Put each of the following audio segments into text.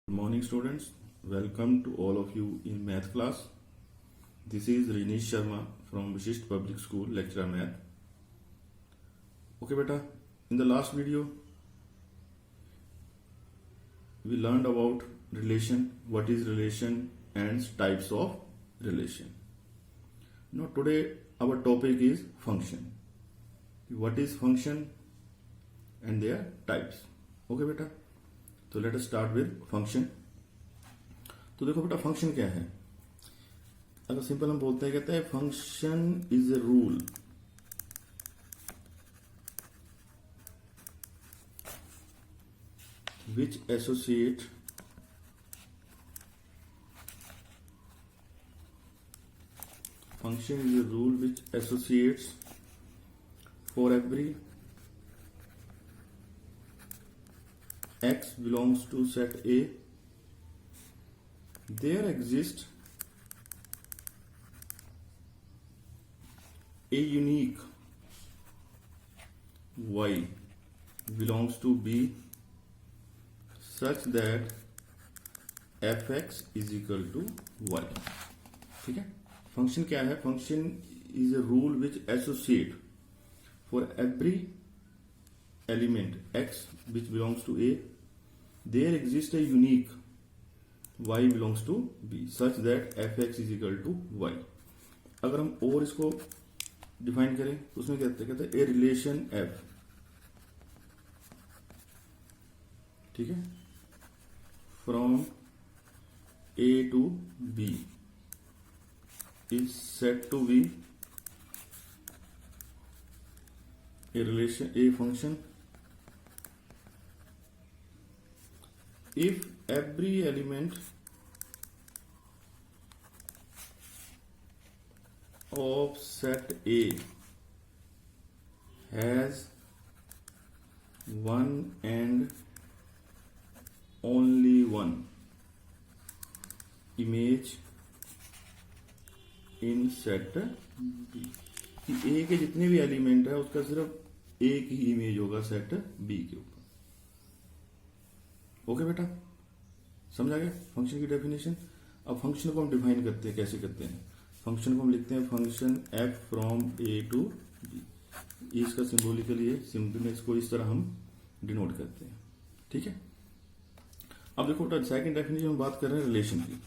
Good morning students, welcome to all of you in math class. This is Rinesh Sharma from Vishisht Public School, lecturer math. Okay beta, in the last video we learned about relation, what is relation and types of relation. Now today our topic is function. What is function and their types. Okay beta, तो let us start with function. तो देखो बेटा function क्या है. अगर simple हम बोलते हैं, कहते हैं function is a rule which associate function is a rule which associates for every x belongs to set A, there exists a unique y belongs to B such that fx is equal to y. ठीक है. Function क्या है? Function is a rule which associate for every element x which belongs to A, there exists a unique y belongs to B such that fx is equal to y. अगर हम और इसको define करें तो उसमें कहते हैं ए रिलेशन f. ठीक है. From A to B is said to be a relation, a function if every element of set A has one and only one image in set B. कि A के जितने भी element है उसका सिर्फ एक ही इमेज होगा सेट B के ऊपर. ओके बेटा, समझ आ गया फंक्शन की डेफिनेशन. अब फंक्शन को हम डिफाइन करते हैं. कैसे करते हैं? फंक्शन को हम लिखते हैं function f from A to B. इसका सिंबॉलिकली है, सिंपल में इसको इस तरह हम डिनोट करते हैं. ठीक है. अब देखो बेटा सेकंड डेफिनेशन में बात कर रहे हैं रिलेशन की.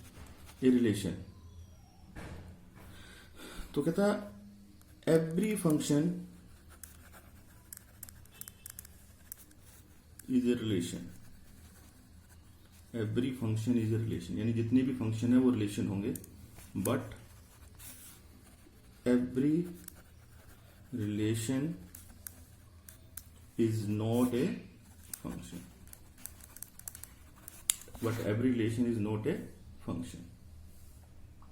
ये रिलेशन तो कहता है every function is a relation. Every function is a relation यानी जितने भी फंक्शन है वो रिलेशन होंगे. But every relation is not a function. But every relation is not a function.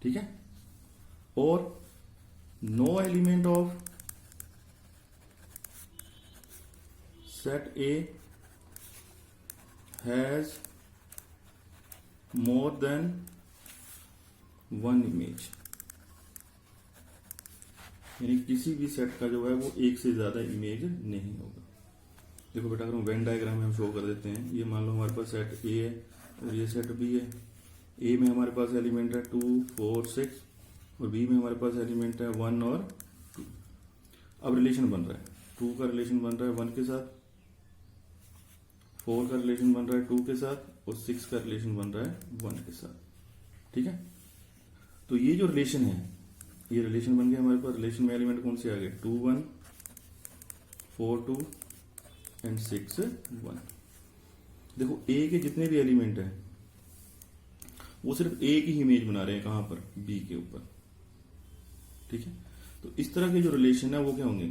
ठीक है. और no element of set A has more than one image. यानी किसी भी सेट का जो है वो एक से ज्यादा इमेज नहीं होगा. देखो बेटा अगर हम वेन डायग्राम में हम शो कर देते हैं, ये मान लो हमारे पास सेट ए है और ये सेट बी है. ए में हमारे पास एलिमेंट है 2, 4, 6 और बी में हमारे पास एलिमेंट है 1 और 2. अब रिलेशन बन रहा है 2 का रिलेशन बन रहा है 1 के साथ, 4 का रिलेशन बन रहा है 2 के साथ और 6 का रिलेशन बन रहा है 1 के साथ. ठीक है. तो ये जो रिलेशन है, ये रिलेशन बन गया हमारे पास. रिलेशन में एलिमेंट कौन से आ गए? 2, 1, 4, 2 एंड 6, 1. देखो ए के जितने भी एलिमेंट हैं वो सिर्फ एक ही इमेज बना रहे हैं. कहां पर? बी के ऊपर. ठीक है. तो इस तरह के जो रिलेशन है वो क्या होंगे?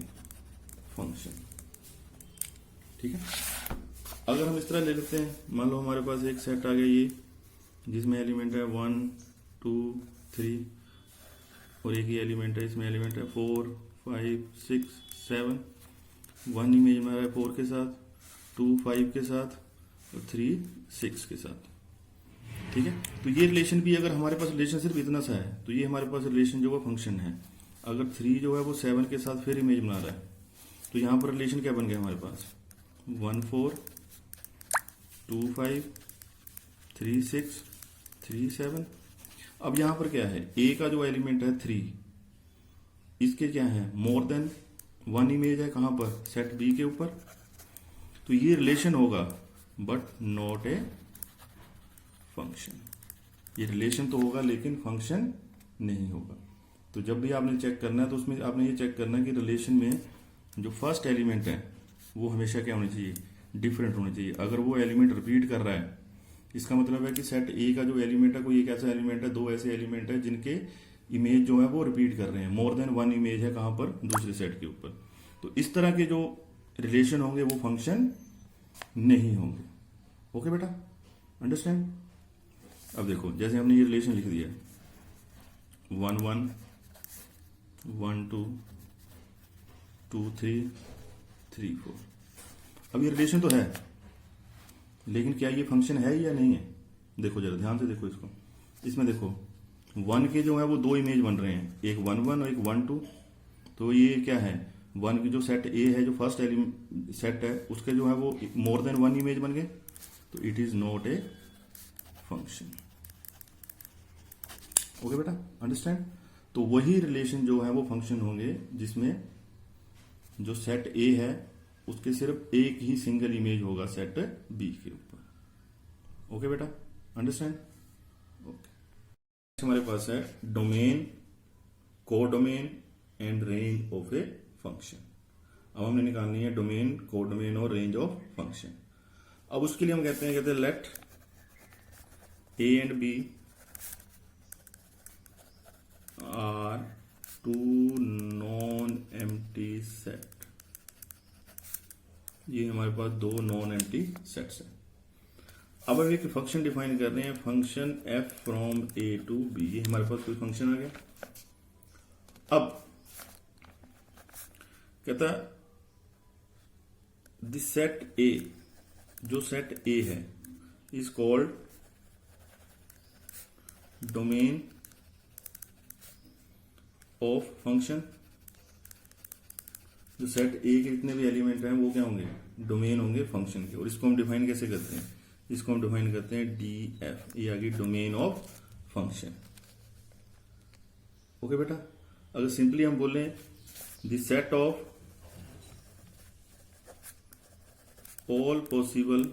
फंक्शन. ठीक है. अगर हम इस तरह ले लेते हैं, मान लो हमारे पास एक सेट आ गया ये जिसमें एलिमेंट है 1, 2, 3 और एक ही एलिमेंट है, इसमें एलिमेंट है 4, 5, 6, 7. 1 इमेज में आ रहा है 4 के साथ, 2 5 के साथ और 3 6 के साथ. ठीक है. तो ये रिलेशन भी अगर हमारे पास रिलेशन सिर्फ इतना सा है तो ये हमारे पास रिलेशन जो है फंक्शन है. अगर 3 जो है वो 7 के साथ फिर इमेज बना रहा है तो यहां पर रिलेशन क्या बन गया हमारे पास? 1 4 2 5 3 6 3 7। अब यहां पर क्या है, ए का जो एलिमेंट है 3, इसके क्या है, मोर देन 1 इमेज है कहां पर, सेट बी के ऊपर। तो ये रिलेशन होगा बट नॉट ए फंक्शन। ये रिलेशन तो होगा लेकिन फंक्शन नहीं होगा। तो जब भी आपने चेक करना है तो उसमें आपने ये चेक करना है कि रिलेशन में जो फर्स्ट एलिमेंट है वो हमेशा क्या होनी चाहिए, डिफरेंट होनी चाहिए। अगर वो एलिमेंट रिपीट कर रहा है, इसका मतलब है कि सेट ए का जो एलिमेंट है कोई एक ऐसा एलिमेंट है, दो ऐसे एलिमेंट है जिनके इमेज जो है वो रिपीट कर रहे हैं, मोर देन 1 इमेज है कहां पर, दूसरे सेट के ऊपर। तो इस तरह के जो रिलेशन होंगे वो फंक्शन नहीं होंगे। ओके बेटा, अंडरस्टैंड। अब देखो जैसे हमने ये रिलेशन लिख दिया 1 1 1 2 2 3 3 4। अब ये रिलेशन तो है लेकिन क्या ये फंक्शन है या नहीं है? देखो जरा ध्यान से देखो इसको। इसमें देखो 1 के जो है वो दो इमेज बन रहे हैं, एक 1 1 और एक 1 2। तो ये क्या है, 1 की जो सेट ए है, जो फर्स्ट एलिमेंट सेट है, उसके जो है वो मोर देन 1 इमेज बन गए। तो it is not a function. Okay बेटा, अंडरस्टैंड। तो वही रिलेशन जो है वो फंक्शन होंगे जिसमें जो सेट ए है उसके सिर्फ एक ही सिंगल इमेज होगा सेट बी के ऊपर। ओके बेटा, अंडरस्टैंड। ओके, हमारे पास है domain, codomain and range of a function. अब हमने निकालनी है डोमेन, कोडोमेन और रेंज ऑफ फंक्शन। अब उसके लिए हम कहते हैं let A and B are two non empty set. ये हमारे पास दो नॉन एम्प्टी सेट्स हैं। अब हम एक फंक्शन डिफाइन कर रहे हैं, function f from A to B. ये हमारे पास कोई फंक्शन आ गया। अब कहता दिस सेट ए, जो सेट ए है is called domain of function. जो सेट ए के जितने भी एलिमेंट हैं वो क्या होंगे, डोमेन होंगे फंक्शन के। और इसको हम डिफाइन कैसे करते हैं, इसको हम डिफाइन करते हैं डी एफ। ये आ गई डोमेन ऑफ फंक्शन। ओके बेटा, अगर सिंपली हम बोलें the set of all possible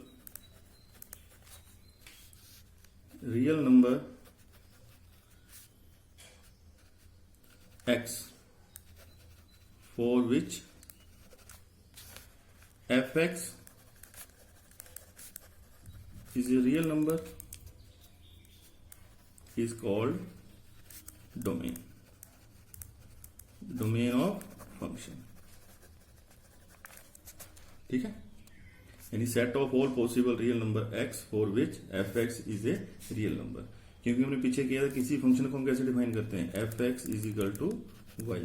real number x for which fx is a real number is called domain, domain of function। ठीक है, यानी set of all possible real number x for which fx is a real number. क्योंकि हमने पीछे किया था किसी function को हम कैसे डिफाइन करते हैं, fx is equal to y।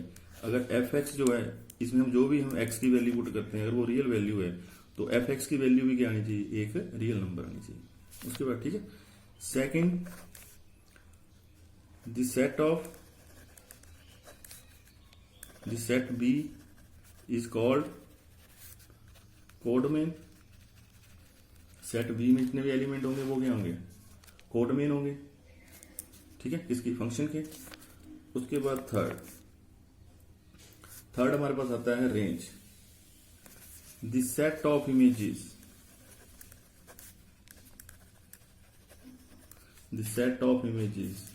अगर fx जो है इसमें हम जो भी हम x की वैल्यू पुट करते हैं अगर वो रियल वैल्यू है तो fx की वैल्यू भी क्या आनी चाहिए, एक रियल नंबर आनी चाहिए। उसके बाद ठीक है, second the set b is called codomain. Set B में जितने भी एलिमेंट होंगे वो क्या होंगे, कोडोमेन होंगे। ठीक है, किसकी, फंक्शन के। उसके बाद थर्ड हमारे पास आता है range. The set of images, the set of images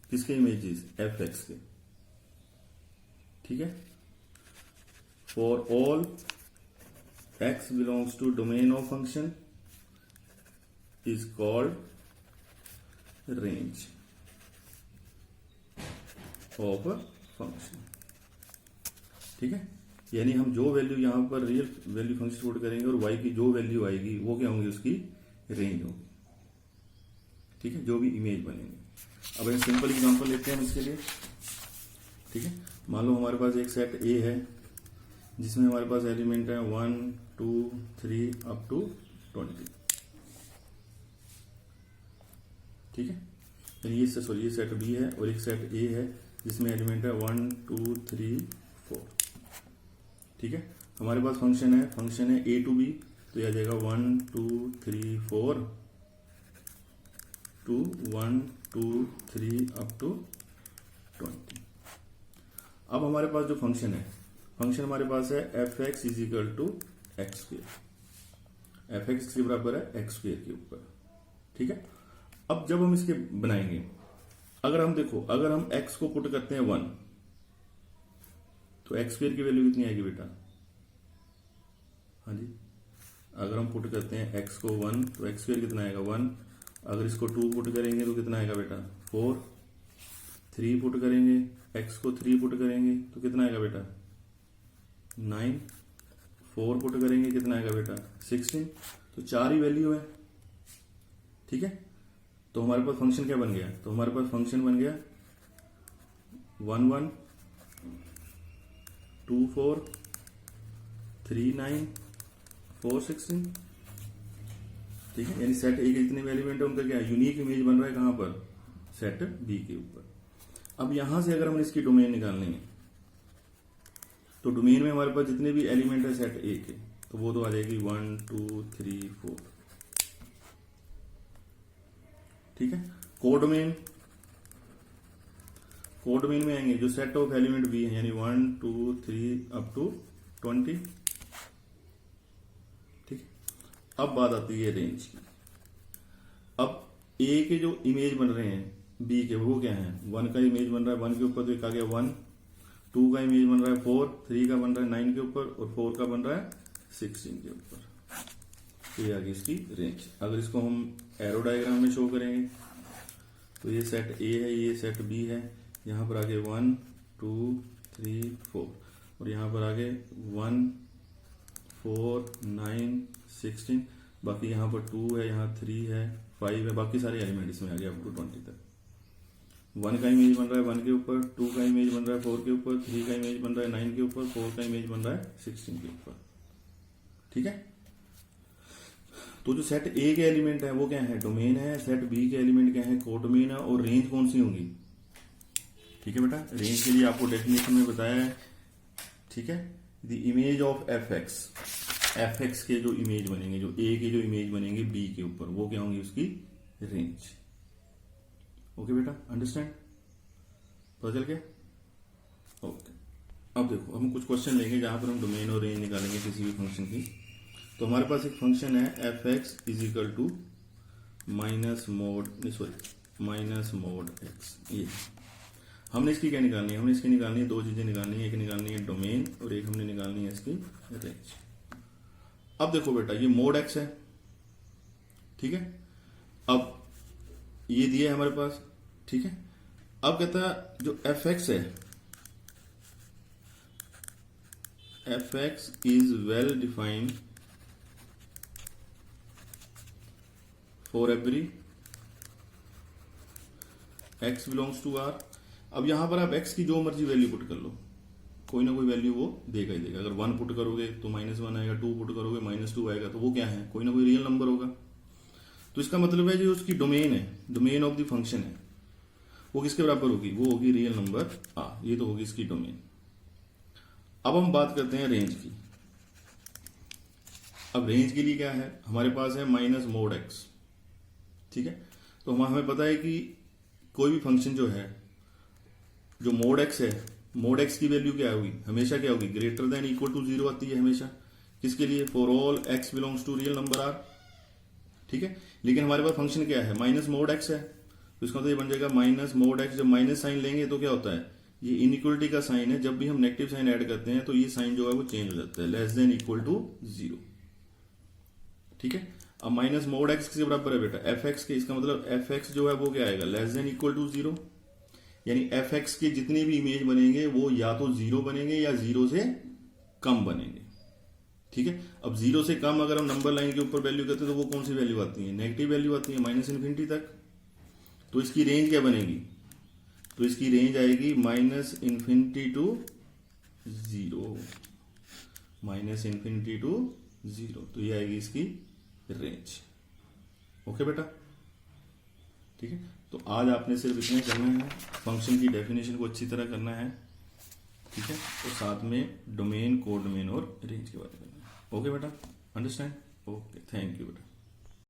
किसके इमेजेस, एफ एक्स के। ठीक है, for all x belongs to domain of function is called range of a function। ठीक है, यानी हम जो वैल्यू यहां पर रियल वैल्यू फंक्शन पुट करेंगे और y की जो वैल्यू आएगी वो क्या होंगी, उसकी रेंज होगी। ठीक है, जो भी इमेज बनेंगे। अब एक सिंपल एग्जांपल लेते हैं हम इसके लिए। ठीक है, मान लो हमारे पास एक सेट ए है जिसमें हमारे पास एलिमेंट है 1 2 3 अप टू 20। ठीक है, ये सेट बी है और एक सेट ए है जिसमें एलिमेंट है 1 2 3 4। ठीक है, हमारे पास फंक्शन है ए टू बी, तो यह आ जाएगा 1 2 3 4 टू 1 2 3 अप टू 20। अब हमारे पास जो फंक्शन है, फंक्शन हमारे पास है f x is equal to x square. F x के बराबर है एक्स स्क्वेयर के ऊपर, ठीक है। अब जब हम इसके बनाएंगे, अगर हम देखो, अगर हम x को पुट करते हैं 1 तो एक्स स्क्वेयर की वैल्यू कितनी आएगी बेटा? हाँ जी, अगर हम पुट करते हैं x को 1 तो एक्स स्क्वेयर कितना आएगा 1। अगर इसको 2 पुट करेंगे तो कितना आएगा बेटा 4। 3 पुट करेंगे, x को 3 पुट करेंगे तो कितना आएगा बेटा 9। 4 पुट करेंगे कितना आएगा बेटा 16। तो 4 ही वैल्यू है, ठीक है। तो हमारे पास फंक्शन क्या बन गया? तो हमारे पास फंक्शन बन गया 1 1 2 4 3 9 4 16, ठीक है। यानी सेट ए के जितने भी एलिमेंट है उनका क्या यूनिक इमेज बन रहा है कहां पर? सेट बी के ऊपर। अब यहां से अगर हम इसकी डोमेन निकालने हैं तो डोमेन में हमारे पास जितने भी एलिमेंट है सेट ए के, तो वो तो आ जाएगी 1 2 3 4, ठीक है। कोडोमेन, कोडोमेन में आएंगे जो सेट ऑफ एलिमेंट बी है, यानी 1 2 3 अप टू 20, ठीक। अब बात आती है रेंज की। अब ए के जो इमेज बन रहे हैं बी के, वो क्या है? 1 का इमेज बन रहा है 1 के ऊपर, तो एक आ गया 1। 2 का इमेज बन रहा है 4, 3 का बन रहा है 9 के ऊपर, और 4 का बन रहा है 16 के ऊपर। तो ये आ गई इसकी रेंज। अगर इसको हम एरो डायग्राम में शो करेंगे तो ये सेट ए है, ये सेट बी है, यहां पर आगे 1 2 3 4, और यहां पर आगे 1 4 9 16, बाकी यहां पर 2 है, यहां 3 है, 5 है, बाकी सारे एलिमेंट इसमें आ गए अप टू 20 तक। 1 का इमेज बन रहा है 1 के ऊपर, 2 का इमेज बन रहा है 4 के ऊपर, 3 का इमेज बन रहा है 9 के ऊपर, 4 का इमेज बन रहा है 16 के ऊपर, ठीक है। तो जो सेट ए के एलिमेंट है वो क्या है? डोमेन है। सेट बी के एलिमेंट क्या है? कोडोमेन है। और रेंज कौन सी होगी? ठीक है बेटा, रेंज के लिए आपको डेफिनेशन में बताया है, ठीक है। The image of F x के जो इमेज बनेंगे, जो ए के जो इमेज बनेंगे बी के ऊपर, वो क्या होंगी? उसकी रेंज। ओके बेटा, अंडरस्टैंड? पता चल गया? ओके। अब देखो, हम कुछ क्वेश्चन लेंगे जहां पर हम डोमेन और रेंज निकालेंगे किसी भी फंक्शन की। तो हमारे पास एक फंक्शन है f x is equal to minus mod x. ये हमने इसकी क्या निकालनी है? हमने इसकी निकालनी है, दो चीजें निकालनी है, एक निकालनी है डोमेन और एक हमने निकालनी है इसकी रेंज। अब देखो बेटा, ये मोड एक्स है, ठीक है। अब ये दिया है हमारे पास, ठीक है। अब कहता है जो एफ एक्स है, f x is well defined for every x belongs to r। अब यहां पर आप x की जो मर्जी वैल्यू पुट कर लो, कोई ना कोई वैल्यू वो देगा ही देगा। अगर 1 पुट करोगे तो -1 आएगा, 2 पुट करोगे -2 आएगा, तो वो क्या है? कोई ना कोई रियल नंबर होगा। तो इसका मतलब है जो उसकी डोमेन है, डोमेन ऑफ द फंक्शन है, वो किसके बराबर होगी? वो होगी रियल नंबर आ। ये तो होगी इसकी डोमेन। अब हम बात करते हैं रेंज की। अब रेंज के लिए क्या है? हमारे पास है माइनस मोड एक्स, ठीक है। तो हमें पता है कि कोई भी फंक्शन जो है, जो मोड एक्स है, मोड एक्स की वैल्यू क्या होगी? हमेशा क्या होगी? ग्रेटर देन इक्वल टू 0 आती है हमेशा। किसके लिए? For all x belongs to real number R, ठीक है। लेकिन हमारे पास फंक्शन क्या है? माइनस मोड एक्स है, तो इसका मतलब ये बन जाएगा माइनस मोड एक्स। जब माइनस साइन लेंगे तो क्या होता है? ये इनइक्वलिटी का साइन है। जब भी हम नेगेटिव साइन ऐड करते हैं तो ये साइन जो है वो चेंज हो जाता है, लेस देन इक्वल टू 0, ठीक है। अब माइनस मोड एक्स किसके बराबर है बेटा? एफ एक्स के। इसका मतलब एफ एक्स जो है वो क्या आएगा? Less than equal to 0। यानी एफ एक्स के जितने भी इमेज बनेंगे वो या तो 0 बनेंगे या 0 से कम बनेंगे, ठीक है। अब 0 से कम अगर हम नंबर लाइन के ऊपर वैल्यू करते हैं तो वो कौन सी वैल्यू आती है? नेगेटिव वैल्यू आती है, -∞ तक। तो इसकी रेंज क्या बनेगी? तो इसकी रेंज आएगी -∞ टू 0, -∞ टू 0। तो ये आएगी इसकी रेंज। ओके बेटा, ठीक है। तो आज आपने सिर्फ इतना करना है, फंक्शन की डेफिनेशन को अच्छी तरह करना है, ठीक है। और साथ में डोमेन, कोडोमेन और रेंज के बारे में करना है। ओके बेटा, अंडरस्टैंड? ओके, थैंक यू बेटा।